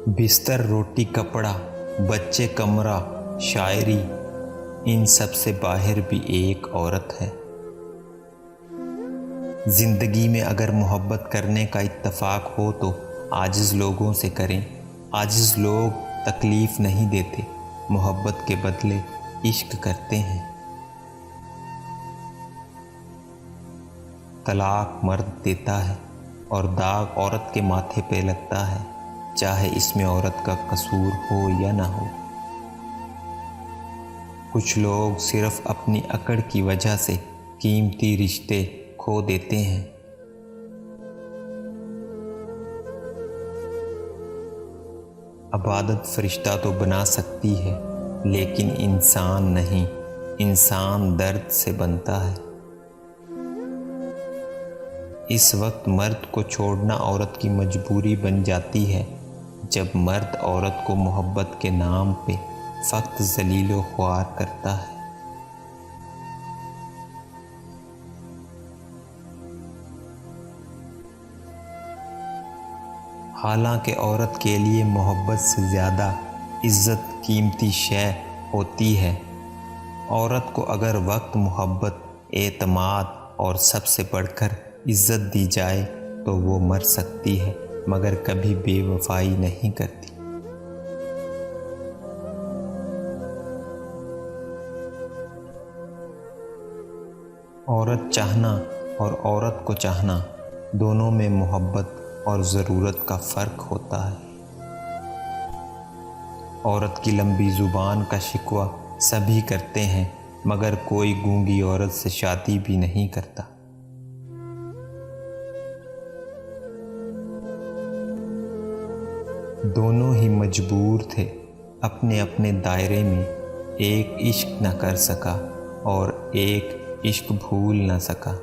بستر، روٹی، کپڑا، بچے، کمرہ، شاعری، ان سب سے باہر بھی ایک عورت ہے۔ زندگی میں اگر محبت کرنے کا اتفاق ہو تو عاجز لوگوں سے کریں۔ عاجز لوگ تکلیف نہیں دیتے، محبت کے بدلے عشق کرتے ہیں۔ طلاق مرد دیتا ہے اور داغ عورت کے ماتھے پہ لگتا ہے، چاہے اس میں عورت کا قصور ہو یا نہ ہو۔ کچھ لوگ صرف اپنی اکڑ کی وجہ سے قیمتی رشتے کھو دیتے ہیں۔ عبادت فرشتہ تو بنا سکتی ہے لیکن انسان نہیں، انسان درد سے بنتا ہے۔ اس وقت مرد کو چھوڑنا عورت کی مجبوری بن جاتی ہے جب مرد عورت کو محبت کے نام پہ فقط ذلیل و خوار کرتا ہے۔ حالانکہ عورت کے لیے محبت سے زیادہ عزت قیمتی شے ہوتی ہے۔ عورت کو اگر وقت، محبت، اعتماد اور سب سے بڑھ کر عزت دی جائے تو وہ مر سکتی ہے مگر کبھی بے وفائی نہیں کرتی۔ عورت چاہنا اور عورت کو چاہنا، دونوں میں محبت اور ضرورت کا فرق ہوتا ہے۔ عورت کی لمبی زبان کا شکوہ سبھی کرتے ہیں مگر کوئی گونگی عورت سے شادی بھی نہیں کرتا۔ دونوں ہی مجبور تھے، اپنے اپنے دائرے میں، ایک عشق نہ کر سکا اور ایک عشق بھول نہ سکا۔